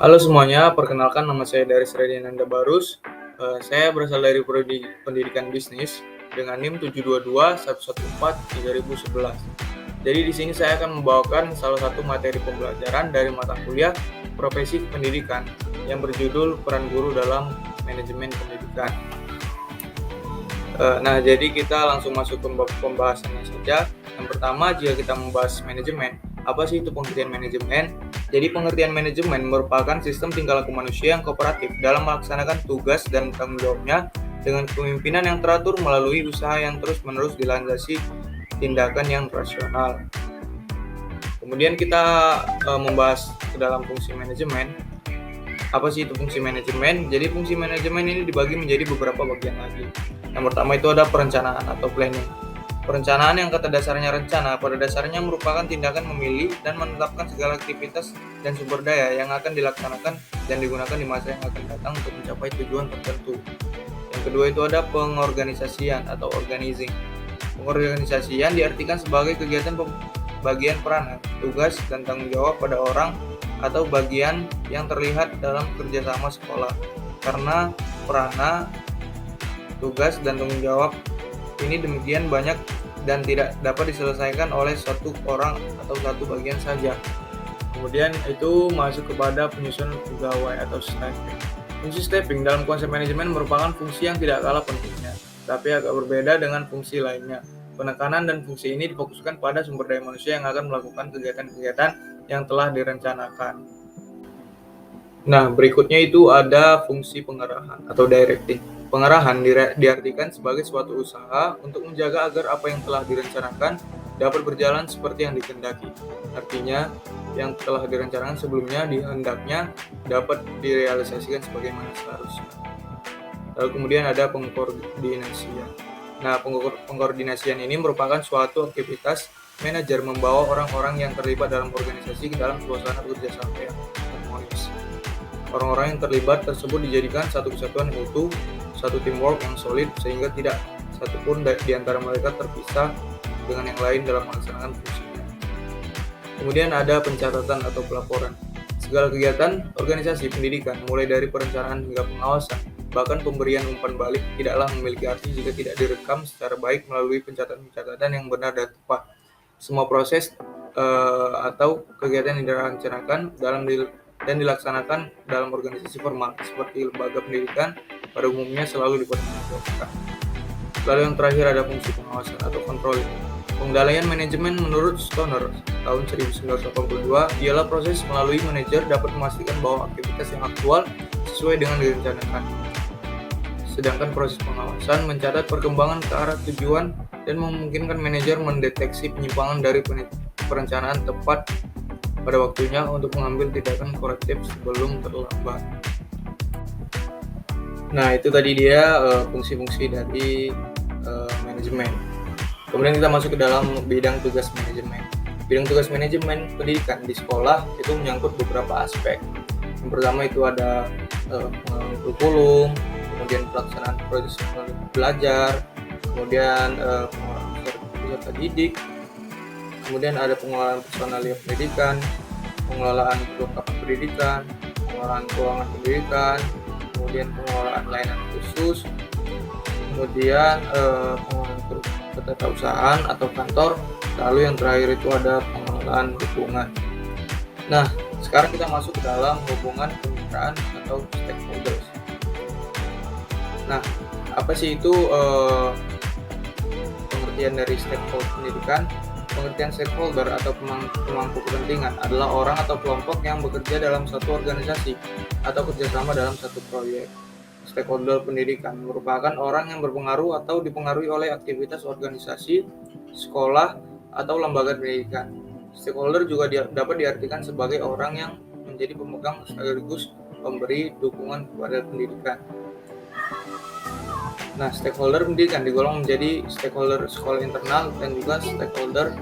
Halo semuanya, perkenalkan nama saya Daris Radiananda Barus. Saya berasal dari Prodi Pendidikan Bisnis dengan NIM 722-114-3011. Jadi di sini saya akan membawakan salah satu materi pembelajaran dari mata kuliah Profesi Pendidikan yang berjudul Peran Guru dalam Manajemen Pendidikan. Nah, jadi kita langsung masuk ke pembahasannya saja. Yang pertama, jika kita membahas manajemen, apa sih itu pengertian manajemen? Jadi pengertian manajemen merupakan sistem tingkah laku manusia yang kooperatif dalam melaksanakan tugas dan tanggung jawabnya dengan kepemimpinan yang teratur melalui usaha yang terus-menerus dilandasi tindakan yang rasional. Kemudian kita membahas ke dalam fungsi manajemen. Apa sih itu fungsi manajemen? Jadi fungsi manajemen ini dibagi menjadi beberapa bagian lagi. Yang pertama itu ada perencanaan atau planning. Perencanaan yang kata dasarnya rencana pada dasarnya merupakan tindakan memilih dan menetapkan segala aktivitas dan sumber daya yang akan dilaksanakan dan digunakan di masa yang akan datang untuk mencapai tujuan tertentu. Yang kedua itu ada pengorganisasian atau organizing. Pengorganisasian diartikan sebagai kegiatan pembagian peranan, tugas, dan tanggung jawab pada orang atau bagian yang terlihat dalam kerjasama sekolah. Karena peranan, tugas, dan tanggung jawab ini demikian banyak dan tidak dapat diselesaikan oleh satu orang atau satu bagian saja. Kemudian itu masuk kepada penyusunan pegawai atau staffing. Fungsi staffing dalam konsep manajemen merupakan fungsi yang tidak kalah pentingnya, tapi agak berbeda dengan fungsi lainnya. Penekanan dan fungsi ini difokuskan pada sumber daya manusia yang akan melakukan kegiatan-kegiatan yang telah direncanakan. Nah, berikutnya itu ada fungsi pengarahan atau directing. Pengarahan diartikan sebagai suatu usaha untuk menjaga agar apa yang telah direncanakan dapat berjalan seperti yang dikehendaki. Artinya, yang telah direncanakan sebelumnya hendaknya dapat direalisasikan sebagaimana seharusnya. Lalu kemudian ada pengkoordinasian. Nah, pengkoordinasian ini merupakan suatu aktivitas manajer membawa orang-orang yang terlibat dalam organisasi ke dalam suasana kerjasama yang harmonis. Orang-orang yang terlibat tersebut dijadikan satu kesatuan yang utuh, satu teamwork yang solid, sehingga tidak satupun di antara mereka terpisah dengan yang lain dalam melaksanakan fungsinya. Kemudian ada pencatatan atau pelaporan. Segala kegiatan organisasi pendidikan, mulai dari perencanaan hingga pengawasan, bahkan pemberian umpan balik, tidaklah memiliki arti jika tidak direkam secara baik melalui pencatatan-pencatatan yang benar dan tepat. Semua proses atau kegiatan yang direncanakan dan dilaksanakan dalam organisasi formal seperti lembaga pendidikan pada umumnya selalu dipertanggungjawabkan. Lalu yang terakhir ada fungsi pengawasan atau controlling. Pengendalian manajemen menurut Stoner tahun 1982 ialah proses melalui manajer dapat memastikan bahwa aktivitas yang aktual sesuai dengan direncanakan. Sedangkan proses pengawasan mencatat perkembangan ke arah tujuan dan memungkinkan manajer mendeteksi penyimpangan dari perencanaan tepat pada waktunya untuk mengambil tindakan korektif sebelum terlambat. Nah, itu tadi dia fungsi-fungsi dari manajemen. Kemudian kita masuk ke dalam bidang tugas manajemen. Bidang tugas manajemen pendidikan di sekolah itu menyangkut beberapa aspek. Yang pertama itu ada pengelolaan kurikulum, kemudian pelaksanaan proses belajar, kemudian pengelolaan peserta didik, kemudian ada pengelolaan personalia pendidikan, pengelolaan perlengkapan pendidikan, pengelolaan keuangan pendidikan, kemudian pengelolaan layanan khusus, kemudian pengelolaan ketetausahaan atau kantor, lalu yang terakhir itu ada pengelolaan lingkungan. Nah, sekarang kita masuk ke dalam hubungan kemitraan atau stakeholders. Nah, apa sih itu pengertian dari stakeholder pendidikan? Pengertian stakeholder atau pemangku kepentingan adalah orang atau kelompok yang bekerja dalam satu organisasi atau kerjasama dalam satu proyek. Stakeholder pendidikan merupakan orang yang berpengaruh atau dipengaruhi oleh aktivitas organisasi, sekolah, atau lembaga pendidikan. Stakeholder juga dapat diartikan sebagai orang yang menjadi pemegang sekaligus pemberi dukungan kepada pendidikan. Nah, stakeholder pendidikan digolong menjadi stakeholder sekolah internal dan juga stakeholder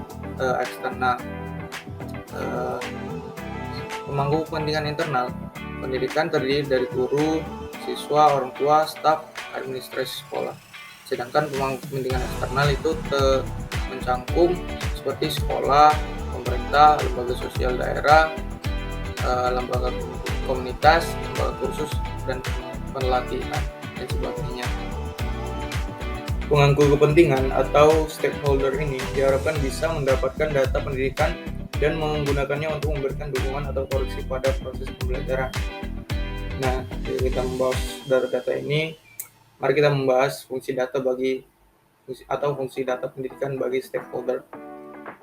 eksternal. Pemangku kepentingan internal pendidikan terdiri dari guru, siswa, orang tua, staf, administrasi sekolah. Sedangkan pemangku kepentingan eksternal itu mencangkup seperti sekolah, pemerintah, lembaga sosial daerah, lembaga komunitas, lembaga kursus, dan pelatihan, dan sebagainya. Pemangku kepentingan atau stakeholder ini diharapkan bisa mendapatkan data pendidikan dan menggunakannya untuk memberikan dukungan atau koreksi pada proses pembelajaran. Nah, jadi kita membahas data ini, mari kita membahas fungsi data pendidikan bagi stakeholder.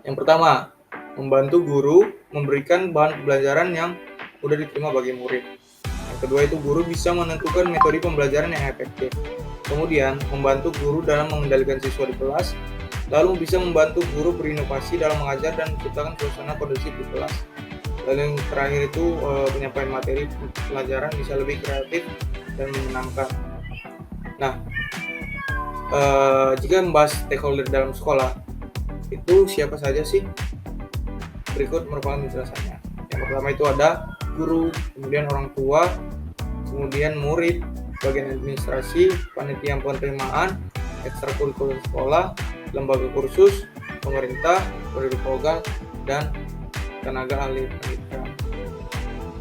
Yang pertama, membantu guru memberikan bahan pembelajaran yang mudah diterima bagi murid. Yang kedua itu guru bisa menentukan metode pembelajaran yang efektif. Kemudian, membantu guru dalam mengendalikan siswa di kelas, lalu bisa membantu guru berinovasi dalam mengajar dan menciptakan suasana kondusif di kelas. Lalu yang terakhir itu penyampaian materi pelajaran bisa lebih kreatif dan menyenangkan. Nah, jika membahas stakeholder dalam sekolah, itu siapa saja sih? Berikut merupakan penjelasannya. Yang pertama itu ada guru, kemudian orang tua, kemudian murid, bagian administrasi, panitia penerimaan, ekstrakurikuler sekolah, lembaga kursus, pemerintah, penduduk lokal, dan tenaga ahli pendidikan.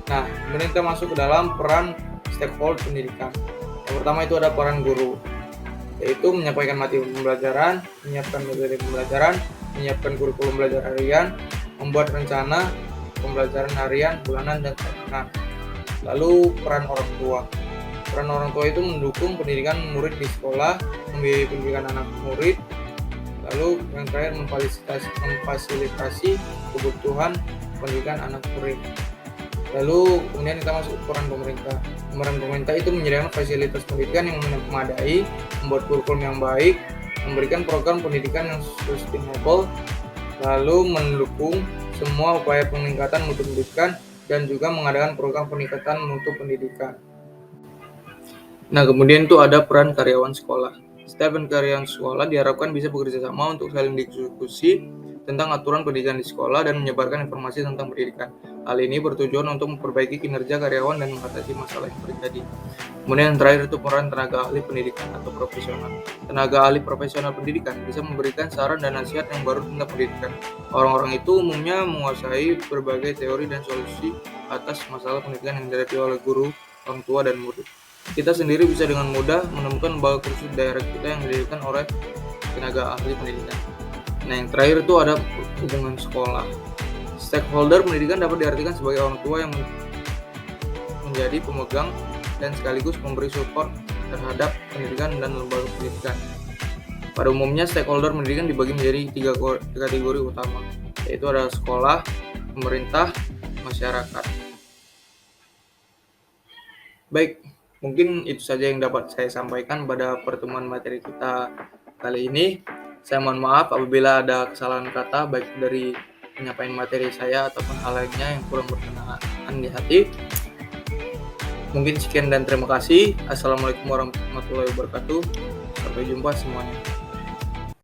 Nah, kemudian kita masuk ke dalam peran stakeholder pendidikan. Yang pertama itu ada peran guru, yaitu menyampaikan materi pembelajaran, menyiapkan metode pembelajaran, menyiapkan kurikulum belajar harian, membuat rencana pembelajaran harian, bulanan, dan tahunan. Lalu peran orang tua. Peran orang tua itu mendukung pendidikan murid di sekolah, membiayai pendidikan anak murid. Lalu yang terakhir memfasilitasi kebutuhan pendidikan anak murid. Lalu kemudian kita masuk peran pemerintah. Peran pemerintah itu menyediakan fasilitas pendidikan yang memadai, membuat kurikulum yang baik, memberikan program pendidikan yang sustainable, lalu mendukung semua upaya peningkatan mutu pendidikan dan juga mengadakan program peningkatan mutu pendidikan. Nah, kemudian itu ada peran karyawan sekolah. Staf dan karyawan sekolah diharapkan bisa bekerja sama untuk saling diskusi tentang aturan pendidikan di sekolah dan menyebarkan informasi tentang pendidikan. Hal ini bertujuan untuk memperbaiki kinerja karyawan dan mengatasi masalah yang terjadi. Kemudian yang terakhir itu peran tenaga ahli pendidikan atau profesional. Tenaga ahli profesional pendidikan bisa memberikan saran dan nasihat yang baru tentang pendidikan. Orang-orang itu umumnya menguasai berbagai teori dan solusi atas masalah pendidikan yang dihadapi oleh guru, orang tua, dan murid. Kita sendiri bisa dengan mudah menemukan lembaga kursus daerah kita yang didirikan oleh tenaga ahli pendidikan. Nah, yang terakhir itu ada hubungan sekolah. Stakeholder pendidikan dapat diartikan sebagai orang tua yang menjadi pemegang dan sekaligus memberi support terhadap pendidikan dan lembaga pendidikan. Pada umumnya, stakeholder pendidikan dibagi menjadi 3 kategori utama, yaitu ada sekolah, pemerintah, masyarakat. Baik, mungkin itu saja yang dapat saya sampaikan pada pertemuan materi kita kali ini. Saya mohon maaf apabila ada kesalahan kata baik dari penyampaian materi saya ataupun hal lainnya yang kurang berkenan di hati. Mungkin sekian dan terima kasih. Assalamualaikum warahmatullahi wabarakatuh. Sampai jumpa semuanya.